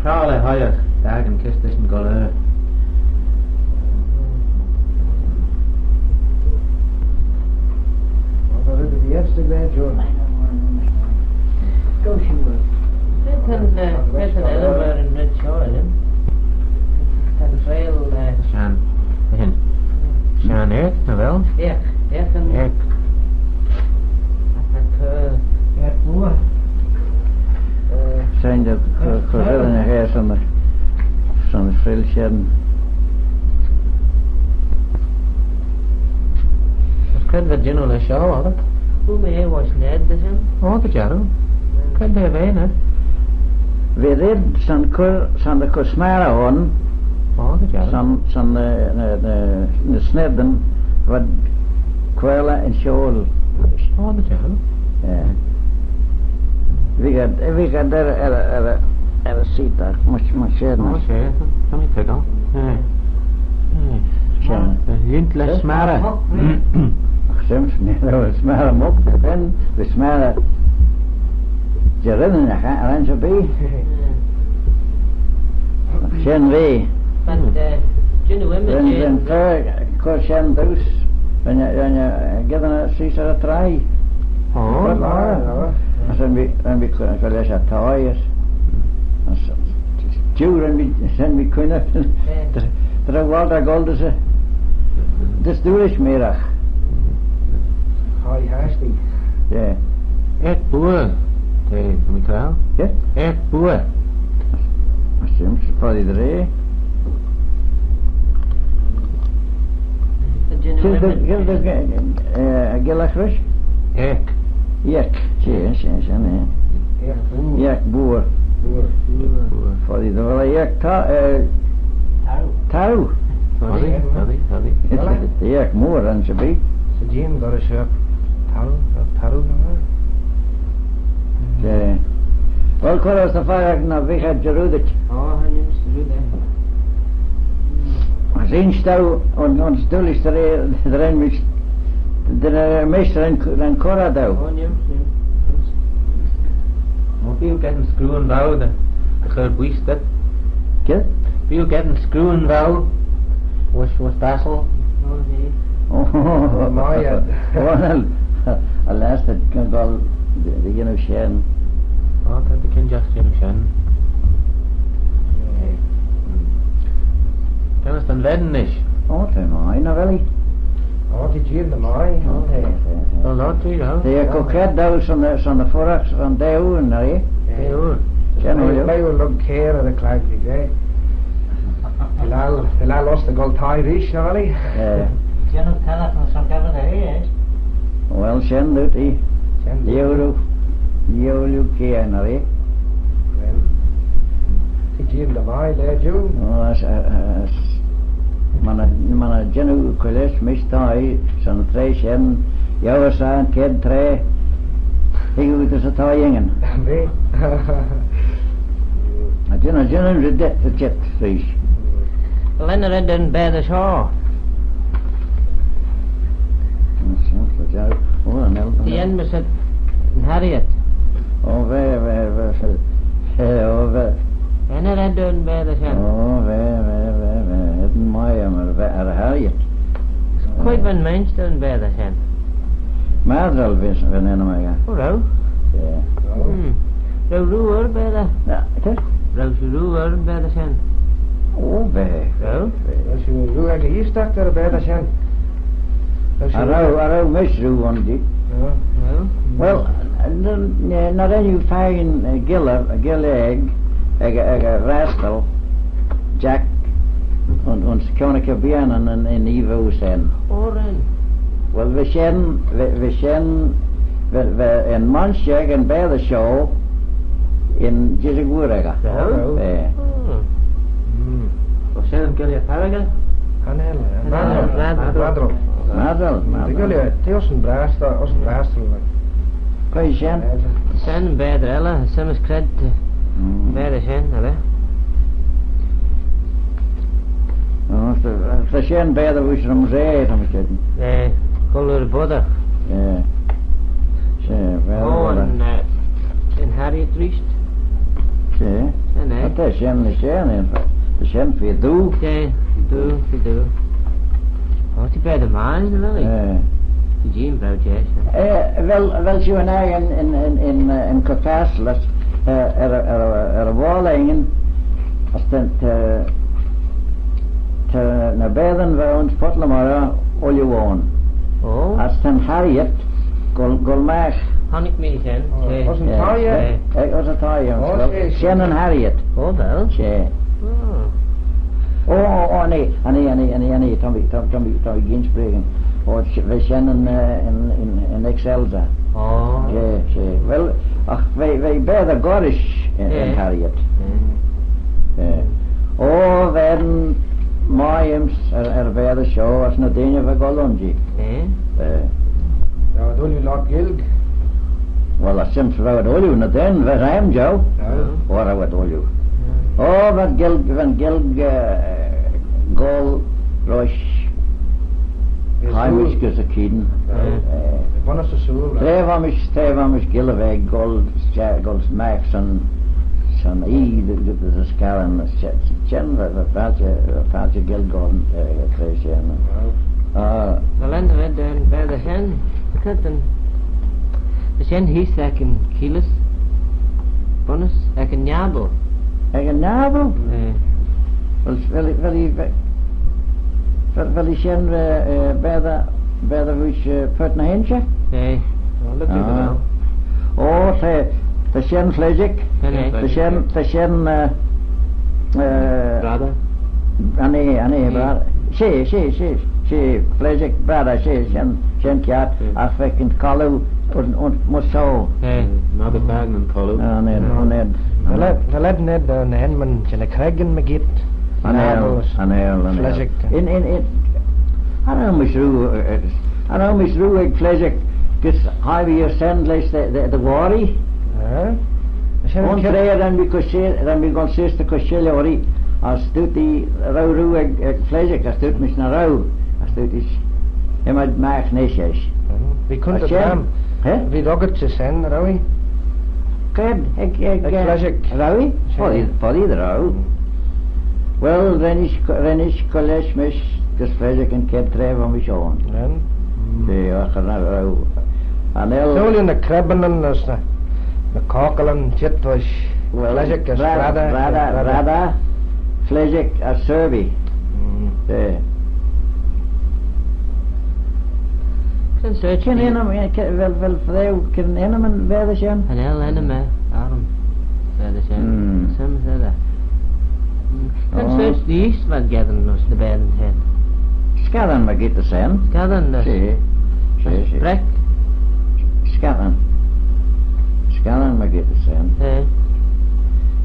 Carla higher, dag and kiss this and go there. Wat is de eerste bij John? Koosje maar. Met een Edinburgh in Red Shore, dat is veel... Shan, Shan Eck, nou wel? Eck en... Eck. Ja, mooi. Zijn de gewillen hier zonder veel scheren. Kan we Gino le show, hoor? Hoe ben je was net, dus hem? Oh, dat ja, kan de wenen. We red zijn de kosmara on, Oh, dat ja. zijn de snedden wat kwellen en school. Oh, dat ja. Ja. We gaan daar ziet daar, maar scheren. Oh, schön. Kan ik kijken? Nee. Scheren. Jint le smara. Soms niet, we smeren op en we smeren. Je rennen gaan zo bij. Scheren we. Want, Gino Wenn kochen dus, wenn je gedana sisara trai. Oh, Als we gelezen taaien, als juren zijn we kunnen, er wel daar golden ze. Dus doe ik meer. Hoi, hastig. Ja. Ek boer. Hey, Mikael. Ja. Ek boer. Soms voor iedereen. Gelachrisch? Ek. Jek. Zie, nee. Jek boer. Voor iedereen. Jek touw. Hadie. Jek moer en ze bij. Ze Jim, dat is taru. Ja. Wel, kon als de vader naar weg uit Jeruzalem. Oh, hij neemt ze goed, hè. Als één stouw, ons doel is erin met de meester en Corradou. Oh, neemt ze. Veel getting screwing wou, de geurt wist dat. Kijk? Veel getting screwing wou. Was Basel. Oh, nee. Oh, maar ja. Wel, alas, dat kan wel de genoeg zijn. Oh, dat ik ken just Jim Shan. Kan het dan wedden niet? Oh, twee maai, nou wel. Oh, die Jim de Mai. Wel laat u, ja. De koket daar van de vorige van de uren, nee? Hey hoor. Ken Wij je? willen nog keren, dat krijg ik, hè. De laal los de gold thai rish, ja wel. Gino kan van zo'n kabel, hè? Wel, Shen doet hij. Euro keer, nee? Die Jim de Mai, daar June. Oh, als man genoeg college mistai, zo'n twee Shen, jouw zijn, ken twee. Ik moet dus het al jongen. Nee. Genoeg is dit verjet, vis. Leonard en bij de show. Die en met het Harriet. Oh, we. Oh, we. En er doen bij de show. Oh, we. Het is mooi, maar we Harriet. Kooit van mens doen bij de show. Maar zal we nemen maar gaan. Hoezo? Ja. Rauw roer bij de... Ja, het is. Rauw roer bij de show. Oh, we. Zo? Als je hoe ik hier stak, daar bij dat zijn. Arau misru on dit. Zo? Well, nadat je fijn gilleg, rascal, Jack, ons koninke bienen in Ivo zijn. Oren. Well, we een mansje en bij de show in Jizigurega. Zo? Ja. Wat zijn een keer je paraga? Kanel, Madro. Madel. Ik wil je, het is een braastel. Kan je zien? Zijn bij de elle, soms kred bij de zijn, hè? Ze zijn bij de wisser museum, dan moet je het. Nee, color bodder. Ja. Ze, Oh, en Harriet Riest. Ze. En te shen na shen in the shen fi do. Yeah, do. Oh, die bij de maan is er wel. Die Jean brouwt juist. Wel zo en hij in Caucasus walingen als te naar beden we ons potlamara oljewoon. Oh. Als ten Harriet golmach. Kan ik mee zijn? Was een taaie? Ik was een taaie. Oh, Shen en Harriet. Oh, wel. She. Oh. Nee, Tommy geen spreken. We zijn in Excelsa. Oh. Ja. Wel, ach, wij beide Gorisch in Harriet. Oh, werden Mayhems beide show als na dingen van Golonji. Ja, wat doe je nog gilg? Wel, als soms we wat olju na den, we zijn jou. Ora wat olju. Oh, wat gilg, gol, roos. Heimisch gezakiden. Wanneer is de zoel? Trevamisch gilleweg, gold smaak, zo'n de skalen, vaatje gilgon, kreeg Dan landen we daar bij de hen. De hen hies ik in Kielus. Bonus, ik in Jabel. Eigen nabel? Wel is jen bij de wies put naar hentje? Nee, dat lukt wel. Oh, de jen vleesik. De jen Brada? Nee, brada. She vleesik brada, jen kjaat, afwekend kalu und moet zo. Nee, maar de bagen kalu. Nee. We let net een henman zijn krijgen me giet. Anel. Vleesik. I know Miss Ruig vleesik. Gets high your send lees the worry. On treer dan we gaan zes de kostje ori. Als doet die Ruig vleesik, als doet mis naar Ruig. Als doet is iemand maakt netjes. Wie kunt het gaan? Wie doggert ze zijn, Rowie? Kijk, ik vleesik. Rowie? Voor de Ruig. Well, then is college mis dus vleesik en kent treer van mich aan. Ja, Ruig. Zo in de krabben en de kakelen, shit was vleesik als Brada, vleesik als Serbi. Ken wel vrouw, ken een verder zijn? En heel en me, arm. Verder zijn. Soms dat. En zoals die is wat gedden als de beiden zijn. Skadan maar gitte zijn. Skadan dus. Sprek. Skadan maar gitte zijn.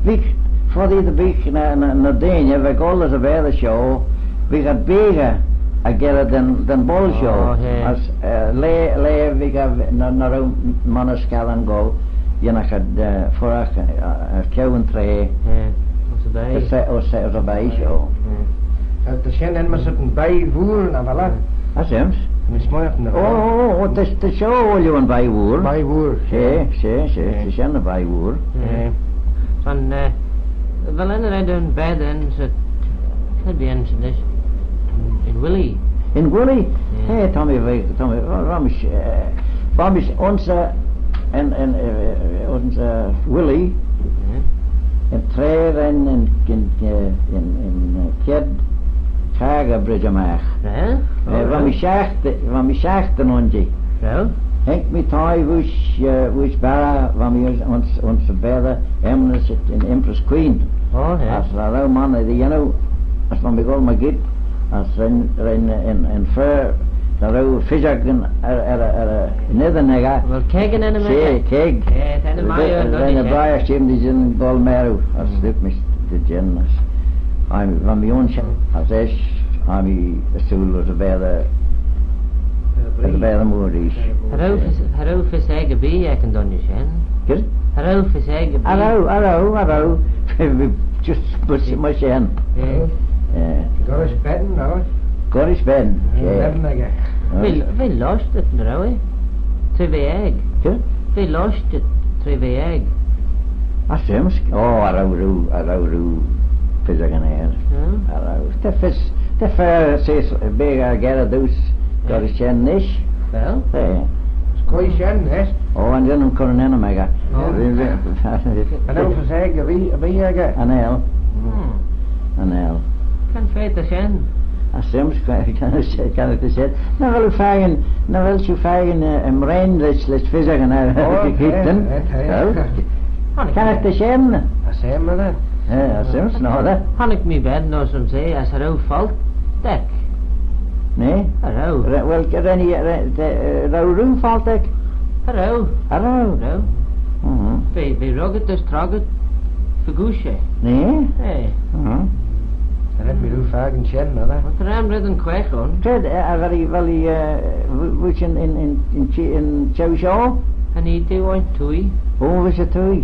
Wie, voor die de big naar Deenje, we gaan dus bij de show, we gaan begen. I get den ball show. Als we gaan naar een manneskallen go, je nog het vorig kouwen tree. Als een bij show. De zijn en maar zitten bijvoer naar voilà. Asems? Oh, het is de show wil je een bijvoer. Bijvoer. Ze zijn een bijvoer. Van wel en dan beiden het bij een dus. In Willy. In Willy? Hey, Tommy, waarom is onze Willy en Treer en Ked Kagerbridge maak. Waarom is zachten onze? Zo? Henk met hij woes bara, waarom onze beide emmen zit in Empress Queen. Oh, ja. Als er een man, you know, als man begon maar giet, als en ver, daar ook visjagen nedernega. Wel kijken en een kijk. Ja, zijn de braaiers die zijn golmeru, als dit mis de genus. Van bij ons, als is, hij stoel de beide moeders. Harouf is eigen bij, ik kan dan niet zijn. Goed? Harouf is eigen bij. Hallo. Just put my hand. Goris bedden, nou. Goris bedden. Wie lost het nou, hè? Twee egg. Goed? Wie lost het? Twee egg. Sims, arau fis ag an air. Arau. The fair says big get a deuce got a chen nish. Wel, Skoi shen, yes. Oh, and then I'm calling in a mega. En dan verzeigen wie ege. An L. An L. kan feite zijn. Sims kan het zeggen. Nou wil je vragen een rein let's vis ag an air. Kan het te zeggen? Zeg maar dat. Ja, Sims, nou dat. Han ik me bed nou som zei, als er ook valt, dek. Nee? Arau. Wel, Rauw valt ik. Arau. Arau. Arau. Bij rogget dus trogget, vergoesje. Nee? Nee. Dan heb je nu vaak een shen, hè? Want er hem redden kwijt gewoon. Kijk, wel je in Chow En hij deed een toei. Hoe was het toe?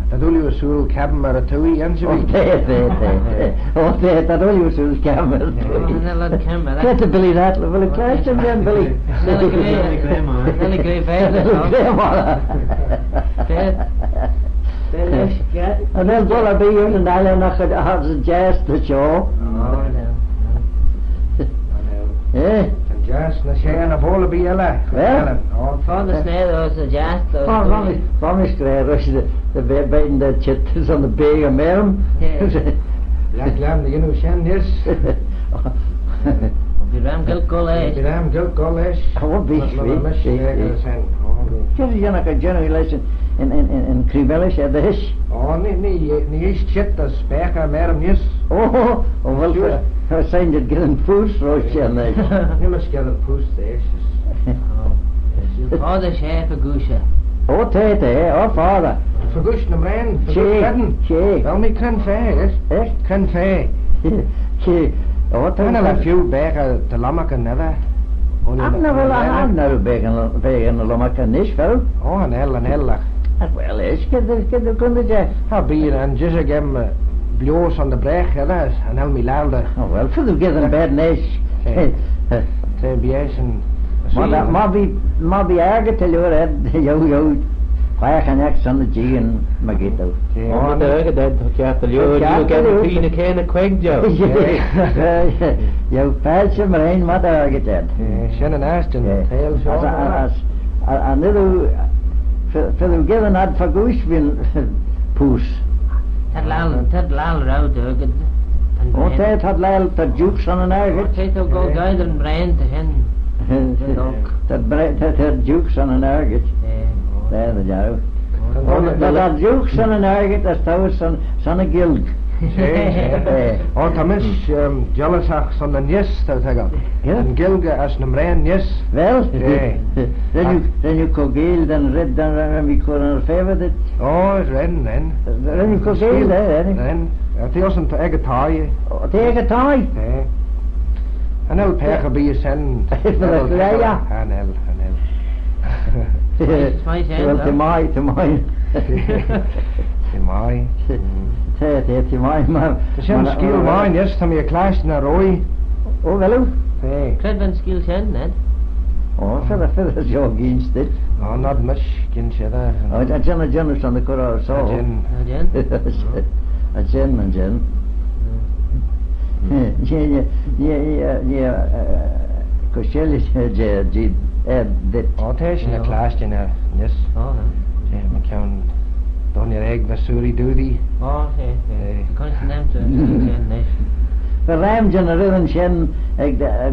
Dat doe je een soel cabin maar een toei en zo. Dat wil je zo'n kamer. En dan laat ik hem maar. Zet de Billy dat, wil ik luisteren dan, Billy? Dan ik weer verder. En dan zal er bij je en dan nog had ze jazz de show. Eh? Jazz, na shen na volle bij jelle. Van de snede was de jazz. Van is krijgen als je de bij de chat is aan de begen merm. Lam de nu shen is. Op die ram geld college. Die ram geld college. Wat Kijk je nog een generation in Krivelis en de is. Oh nee, is shit dat spijker merm is. Wel we zijn dit geen poesroosje en nee. Nu maar schellen poes deze. Vader schäfer goesje. Vader. Vergoes naar mijn, Tjee. Wel niet kan vee, Echt? Kan vee. Tjee. En dan heb je bergen te lammaken, hè? Nou wel aan nou begen de lommaken is wel. Oh, een heel. Wel is, je kunt je. Ha, bier en just again bloos aan de breg, hè? En heel milaalde. Oh wel, voor de get bad nice. Twee biers en. Maar bij erger te leren, jou. Waar gaan ik zonder jigen magito? Oh, de dat ja, je kan pine keine kweng jo. Jou paasje maar een wat erger dat. Shannon Ashton, heel zo. Als voor de given had vergoes bin poes. Dat laal rauw deugen. Oh, dat had laal dat jukes aan een erger. Het ook al guiden brein te hen. Dat jukes aan een erger. Daar dat jou. Dat jukes aan een erger, dat is zo'n gilg. Oh, tenminste, jealous van de nis, dat zeggen. Een gilge als een brein nis. Wel? Dan je kogeel, dan red, dan we kunnen verder dit. Oh, ren. Dan je kogeel, hè? Ren. Het is een eigen taai. Tegen taai? Nee. En heel perge bij je zijn. Ja. Wel, te mij. Te mij. Te mij, maar... Het is een skill mine, yes, dan je klaast naar rooi. Oh, wel hoe? Nee. Krijg ben skill zijn, net. Oh, verder is jouw ginst dit. Oh, not much, kindje daar. Oh, dat zijn de genus aan de korrel, zo. Jen. Kostel dit. Oh, het is een klaasje naar, yes. Oh, ja. Man kan dan je eigen vasuri doody. Oh, nee. Kan je nemen te nee. Verruim genereren chen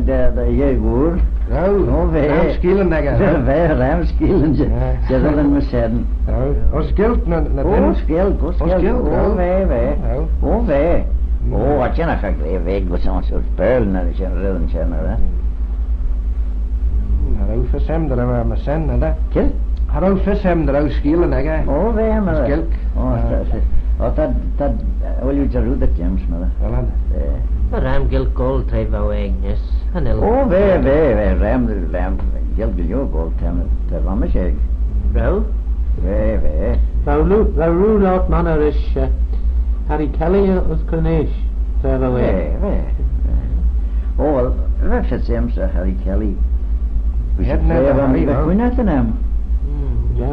de jeugwoer. Ruim skillen zeggen. Wij ruim skillen je willen me zeggen. Als geld naar wij. Oh, wat je nog een week was zo'n soort pearl naar de genereren chen, hè? Hallo versem daar maar met sen, hè? Kil? Hallo versem daar skillen zeggen. Oh, wij maar. Geld. Oh, dat wil je zo dat James maar. Wel. Ram gil gold trijf wou eignes. Oh, wij ram gil gil gold te ramme zeg. Bro? Wij. La Rudolph manner is Harry Kelly was Cornish. Wij. Oh, wel, wat is James Harry Kelly? We hebben net Harry. We net hem. Ja.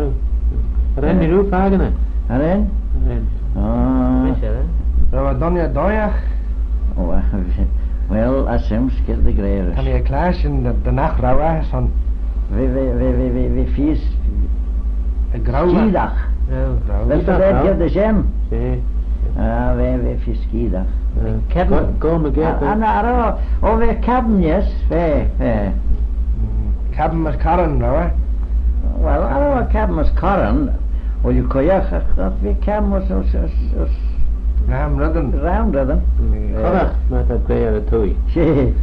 Ren die roof agene. Aren? Ren. Ah, Mis er, Rwa Donja Doiach, oh, wel, as Sims get de greeres. kan je klaas in de nacht Rwa, zo'n We vies grauwe. skidag. Rauw. Wel, Skidag, dat ja. heb je de Jem. Zee. Ah, we vies skidag. Cabin. Go me get Ah, oh, we cabin, yes, we. Cabin met karren, Rwa. Well, a cabin was Coran, well, you koyach, dat we cabin was Ram Rudden. round with them. Correct, met dat beer tui. She.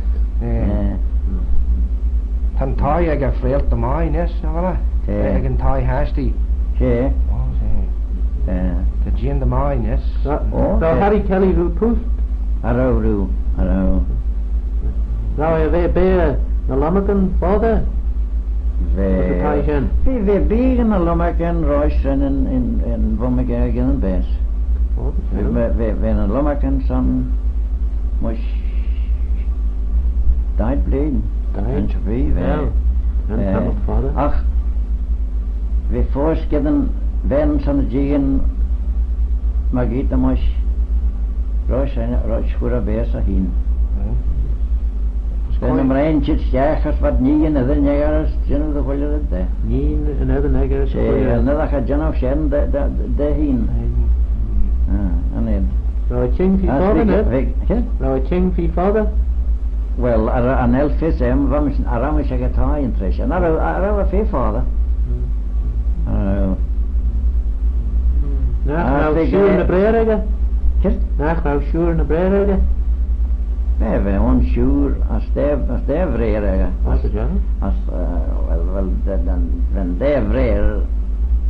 Tan tai ag a freelt de mai, nes, Rwa. Yeah. Ag an tai hasty. She. Oh, say. De gin de mai, nes. Oh, So Harry Kelly who poofed. Arrow. Nou je weer beer na lammeken vader. De We taishen. biegen a lomaken roisten in Wommegeg in Bes. We a lomaken son mush died bleed. En to be Ja. En tam vader. Ach, we voorskeden ben son jigen magita mush rois voor besa hin. Ben am reinchit jachas wat nien en jagers jenu de volle de. Nien en hebben neger. She nada ka janu shen de hin. Anen. Nou ching fi vader net. Nou ching fi vader. Well, an elfis vamos aramos a gata in tres. And ara fe father. Nou big sure guy. na breerige. Kist? Nou sure na breerige. We onsure as de vrere. Wat is ja? As well then de vrere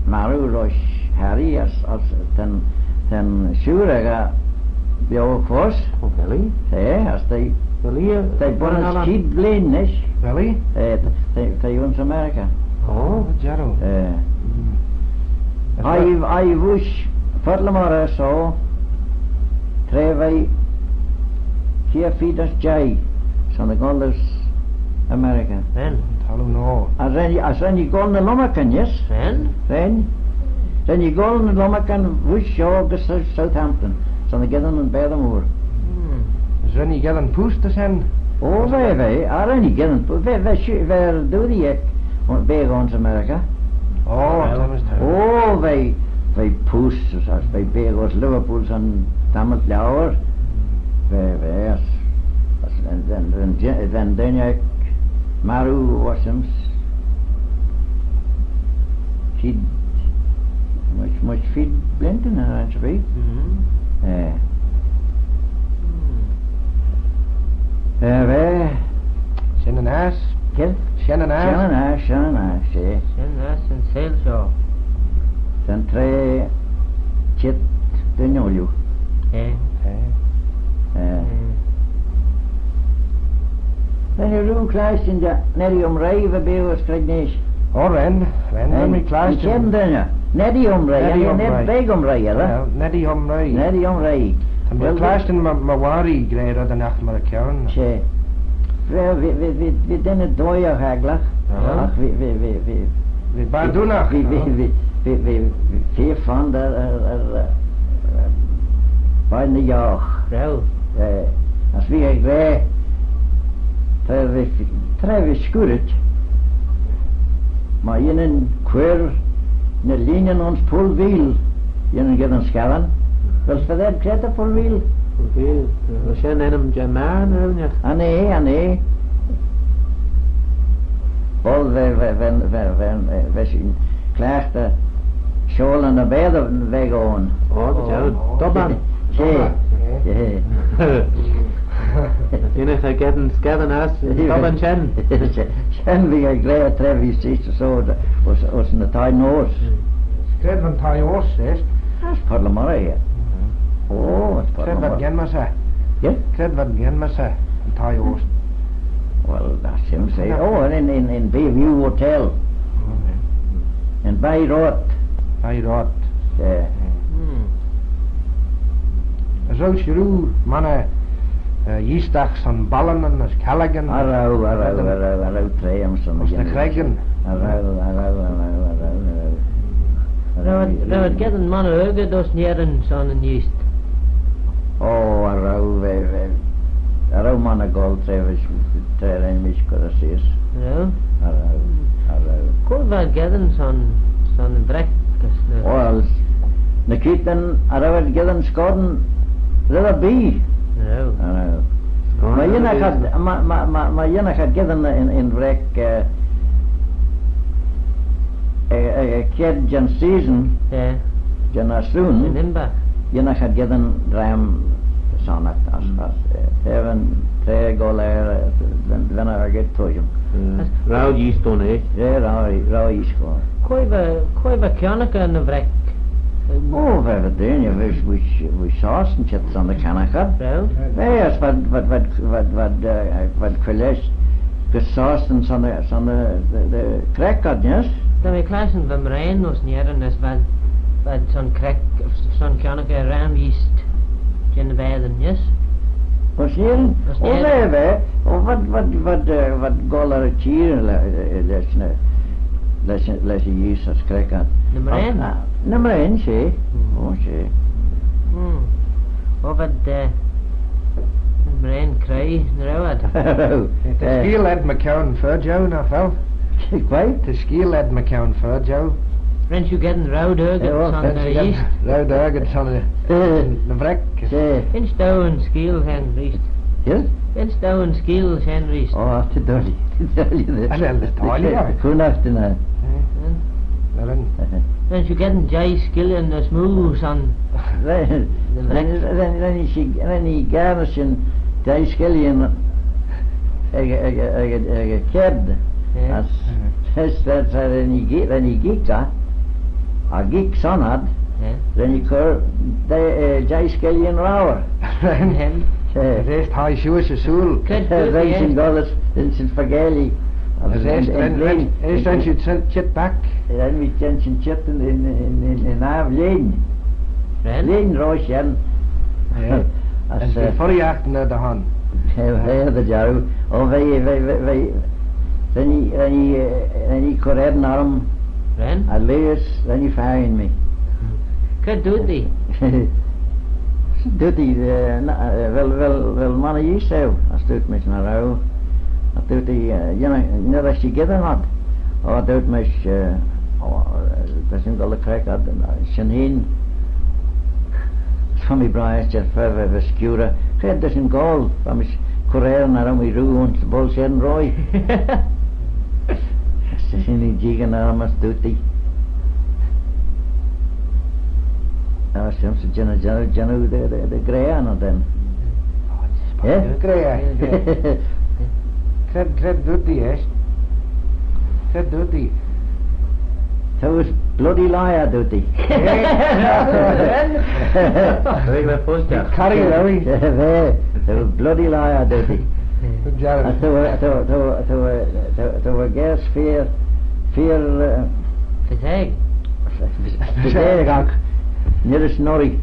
maru rosh Harry as ten surega bio fos. Kelly. As they Kelly. bonus kid blindness. Really? They ons America. Oh. Jaro. I wish Fadlamara so Trevai Kia Fidas Jai son the Gondas America. Ren. Talu no. As any golden lomakan, yes? Ren. Then you golden lomakan wish show the Southampton. Son the Giddon and Bedamore. Zunny get an poest te zijn. Oh, we are any giddon. We do the ek on big ons America. Oh, dat is het. Oh, wij poesters als wij big ons Liverpool son Tammet Lauer. We as then Daniel Maru Wasums. She much feed Blinton and to be. We Zijn een aas. kill. Zijn een aas. Shannon, see. Sen as en sail show. Then tre chit Daniel. Then you do Christ in the Nerium Ray we be was Krignish. Oh, ren me klaas. Ken Dania. Nerium Ray, Nerium net Ray. Begum Ray, ja. Neddy om rij. Nerium Ray. En we klaas in Mawari greer de nacht maar kern. She. We didn't doya haglach. Ach, We badunach. we van bij de jaag. Rauw. Als we grij tre skuret. Maar jenen queer ne linjen ons pulwiel. Jenen get een skallen. Wel voor dat kret een pulwiel. Okay. We zijn in hem German en ja. Nee. Al we zien klaagde scholen naar beden weggaan. Oh, dat is Dobban. Enige getten scaven as Dobban Chen. Chen wie ik glad trevis is zo was een tijd noos. Kred van Tajos, is. Dat is parlementair. Oh, het Kred wat parlementair. gen maar zei. Ja? Kred wat gen maar zei. Tajos. Well, that's him say. Oh, and in Bayview Hotel. In Bayreuth. Hij rot. Yeah. Zo schroer mannen jistag van ballen en als Callaghan. Arrow, treems. Als de krijgen. Arrow. Rauwad gedden man öge dos nieren sonnen just. Oh, a rau man a gold trevis trein mis korasies. No? A rau. Kurvad gedden sonnen brekkas. Wel, na kiten a rauwad gedden skorden rydda bi. No. A rau. Ma jena had gedden in vrek ked jan season Ja. jan In asun Imbach. jena had gedden ram sanak as even tre goler when I get to you. Rauw yeast on it. Ja, rau is gewoon. Koiva kjanneke in de vrek. Oh, we hebben dingen, we sausen zitten aan de kannaker. Rauw? Nee, als wat kwelles gesausen van de cracker, yes? Dan we klassen van rein os nieren as vad sån kräck sån kjanneke ram just. Känner väden, yes? Hos nieren? Hos Oh, nieren. nee, oh, wat goller kieren les je juist als cracker. Nummer 1? Nummer 1, zie. Oh, zie. Och vad nummer 1 krej rauwad. The skill at McCown for Joe na fel. Ik weet. The skill at McCown for Joe. Rens you getting rauwd öge Ja, sån just. Rau dagen van de vrek. Zie. In stouen skill hen riest. Yes? In stouen skill hen riest. Oh, te dolly. Goed afternoon. Rens you getting jay skill in the smooth son. Dan is garnissen die skiljen kerd. Als dat een gika, a gik son had, dan je keur die skiljen rauwer. Hen. Het eerst high shoes is zoel. Dan zijn godders in zijn vergeli. Eerst dan je zit back. Dan we zijn zitten in avleen. Leen roosjen. En de voorjachten naar de hand. Ja, dat jou. Oh, wij dan je correct arm. Ren? Allees, dan je fijn me. Kut doet die. Doet hij wel mannen hier zo. Als doet met naar jou. Dat doet hij net als je gedaan had. Oh, doet met dat zijn alle krijg had. Zijn heen. Van mijn braaiers dat verder beskuren. Kijk, dat is een goal. Van mijn courier naar mijn roe en de bol zijn rooi. Dat zijn die jigen naar hem als doet hij. Ja, soms janu de greia nog dan. Ja? Greia. Kred doet die eerst. Kred doet die. Dat was bloody liar doet hij. Ik ben postja. Carry Larry. Dat was bloody liar doet hij. Good job. Toen we gas vier Verzeig. verdediging. Niet een snorri.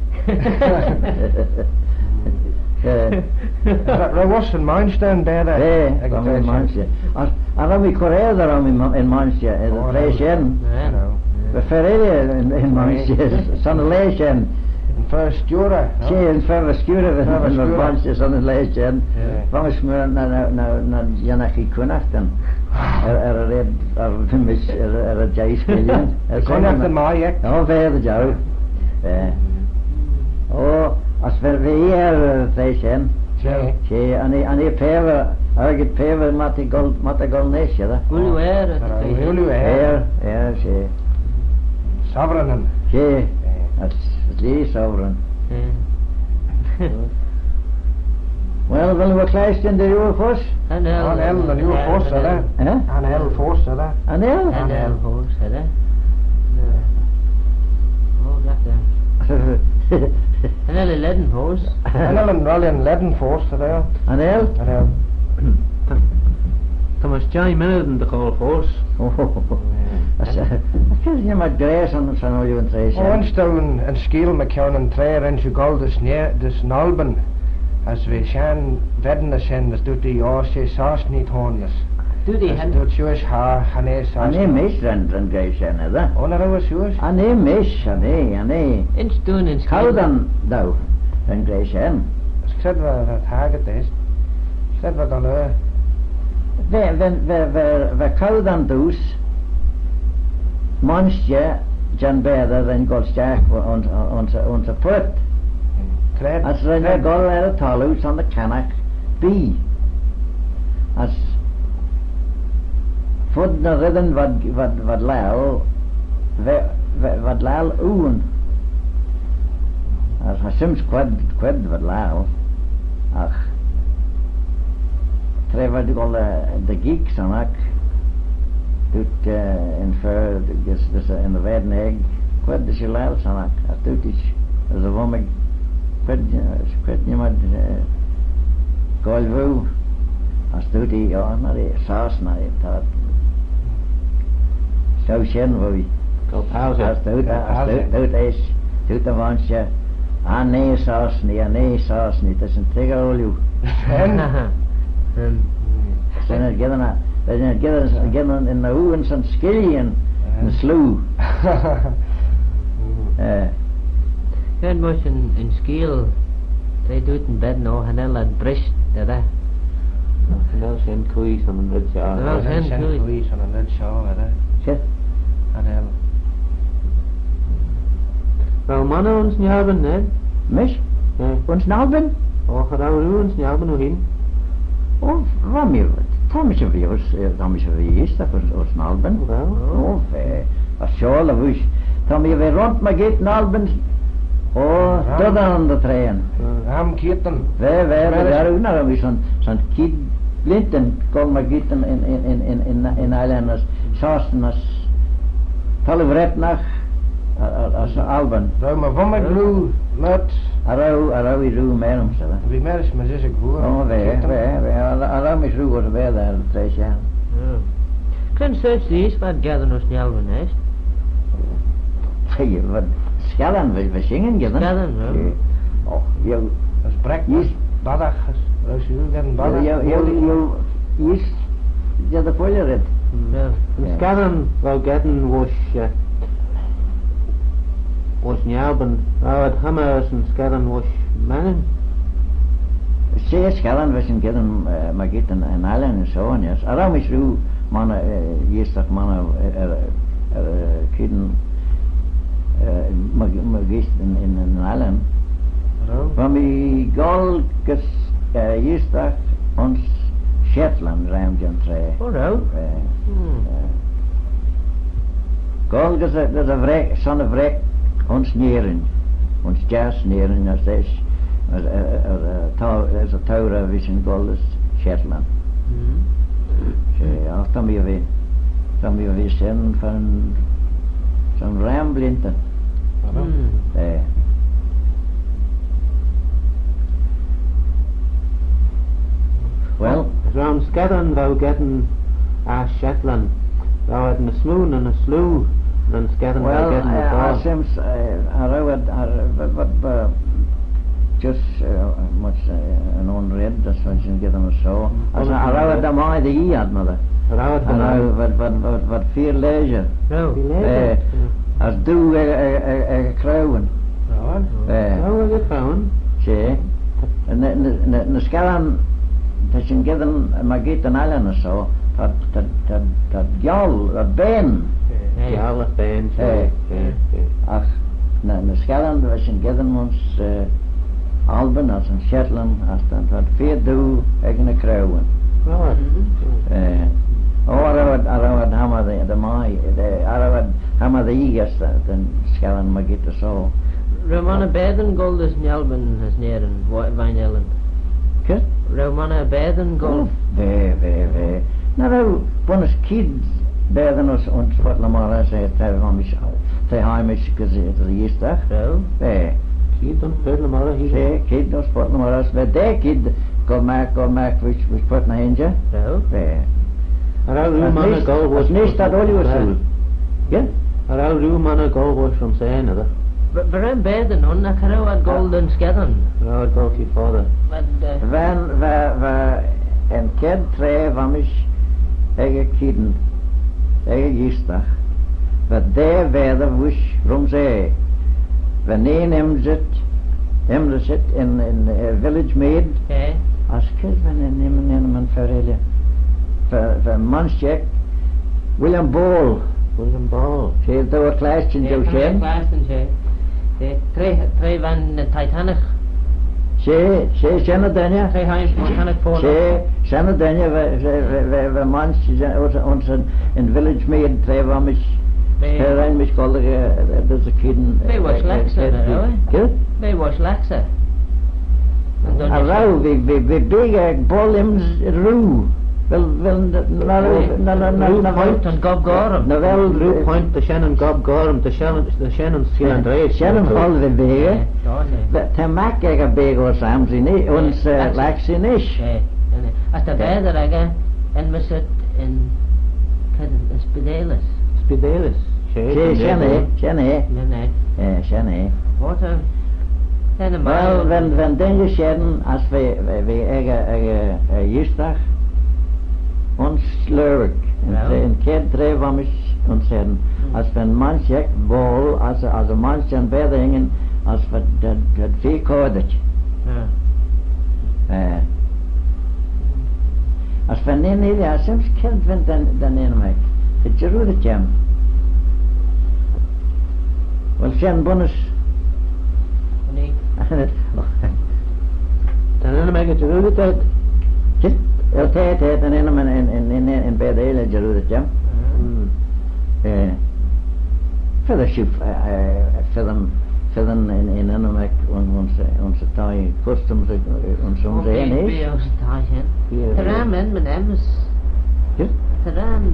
Er was een Mainstein bij daar. Nee, van een mansje. En dan we Korea daar in mansje, in de vleesjen. We verreden in mansje, zo'n leesjen. First Jura. Zie, in verre skuren van de mansje, zo'n leesjen. Van eens maar naar Janaki Kunachten. Er jais gelien. Kunachten maar, ja. Ja, verder jou. Oh, als we hier vleesjen. Zie, en die pever, erget pever met de golnesje, da. Gulluere. Ja, zie. Sovereign. Zie, dat is sovereign. Wel, willen we kleist in de nieuwe vos? An el. An el, de nieuwe vos, hè? An el vos, hè? An el? An el vos, hè? Oh, dat daar. An el ledden vos. An el wel een ledden vos, hè? An el? An el. Thomas Jai minuten de call horse. Ik vind je maar grijs aan zo'n olie en trees. Onstellen een skill met jou een treer en je gold dus nalben. Als we zijn wedden zijn, dat doet die oortje saus niet hondes. Duty As hen. dut siwys ha, hane sa. Ane mish ran gaishen, ydda. Ona rawa siwys? Ane mish, ane. In stún in Cawdan, daw, ran gaishen. Sgred fa taget is. Sgred fa gan o. Fe cawdan dws, monstje, Jan Beda, ran golstjach, ons a put. Tred. As ran a gol talus on the canach, B. As fod na ridden vad lal, vad lal oon. As ha sims qued vad lal, ach. Tre vad gol de geek sanak, doet infer, dus in de werden egg, qued de shilal sanak, as doet is, as a womig, qued niemand golvu, as doet hij, ja, naar de saus naar de taat. Zo sjen woi. Go pause. As doet is, doet de wansje, nee saus niet, dat is een tegelolju. Zijn het gedden in de hoeven zijn skiljen, de sloe. Ken moest in skiel. They do it in bed no hanel at brist, did I? Wel zijn koeis aan een red jaar. Wel zijn Sen koeis. koeis aan een lid show, hè. Shit. Hane. Wel mannen ons niet hebben, hè? Mis? Ja. Ons nalben? Och, gaan we ons niet hebben nog in. Of Ramir, Thomas of yours, dat ons nalben. Wel. Of, als school of us. Tommy, we rond maar geht nalben. Oh, tot aan de trein. Ram kieten. We daar ook nog een zo'n kid blinten, kom maar gieten in Eilanders, saasten als talvret nach, als Alban. Rau maar van mijn blue, met. Arau is roe meer om stellen. Wie meer is maar ik voer. Oh, arau is roe wordt bij daar, 3 jaar. Ken search these wat gather nos nyalven is. Hey, wat schellen, we zingen gedaan. Schellen, ja. Oh, jou, Dat is breakfast. Baddag. Als je wil gaan baddag. is, ja, de polje red. Ja. En scannen wel getten was njaalben. Nou, het hammers en scannen was mannen. Zeer schellen, we zijn gedaan, maar gieten in Eiland en zo, ja. Arau is roe, mannen, eerst mannen, kiden, magist in Eiland. Rau. Van die golkes jistag ons Shetland ruimtje tre. Oh no. Golkes dat een vrek, zo'n vrek ons neren, ons jas neren als is, als een taura vissen goldes Shetland. Ja, dan weer zijn van zo'n ruimblinten. Well, Round scannen wou getten Shetland. Wou het een smoon en een sloe. Dan scannen wou getten de ball. Sims, wat just much an onred, dat was je gedaan of zo. Als arauw dat maar de hier had, mother. Rouwt gedaan. Wat veel lezer. No. Als doe kruiwen. Nou, we gaan. Zie. En scannen, dat je gedaan, maar giet een eiland of zo. Dat jal, dat been. Ja, alle fans. Ach, de Shetland was je gedaan ons Alban als een Shetland, als dat veel doe, eigen kruiwen. Arawad hammer de maai, arawad hammer de igas, dan Shetland maar giet zo. Romana beden goldes nyalven has neren wijnellen. Kut? Romana beden gold. Ve. Nou, bonus kids beden ons wat lamara zei te heimisch gezet de eerste. No. Ve. Kid dan spelen maar hier. Ze kid ons wat lamara ve de kid kom maak which put na hinja. No. Ve. Arouw mannen goal was. Niet dat olie was zo. Ja? Arouw mannen goal was from zijn, hè? Waarom beden on na karo at golden scatten? Arouw goal voor vader. But When we een kid tre van mich kiden, gistach. Wat there weather wish from say. Wanneer hem zit in village maid. Okay. Als kind van een verreden. Van Manschek, William Ball. Ze heeft daar klaas in jouw scherm. Twee van de Titanic. Ze zijn Danja. Twee Heinz Titanic voor. Ze zijn Danja. We Manschek onze in village maid twee van mich. Herein mich kolde dat ze kiden. Wij was lekser, hè? Wij was lekser. Arau, we big bolims roe. Wel, Point en Gob Gorham. Nou wel, Blue Point, de Shannon Gob Gorham, de Shannon Schiel Andreas. Shannon hol we begen. Te maken een begen samen zien, niet? Ons lijkt ze niet. Als de beide leggen, en we zitten in Spidelis. Spidelis. Shane. Wat een... Wel, wenn dingen scheren, als we gistdag, ons slurk. En kind drie van mich ons scheren. Als we een manschek bol, als een manschen beide hingen, als we dat vee kodetje. Als we niet, ja, soms kind vindt dan een mij. Het je roedt hem. Wel, zijn bonus. Nee. Dan hebben we het Jerusalem tijd. Tijd en in bij de hele Jerusalem. Verder schip film in Enemek onze taai customs onze heen is. Onze taai heen. De ramen met hem is. Ja? De ramen.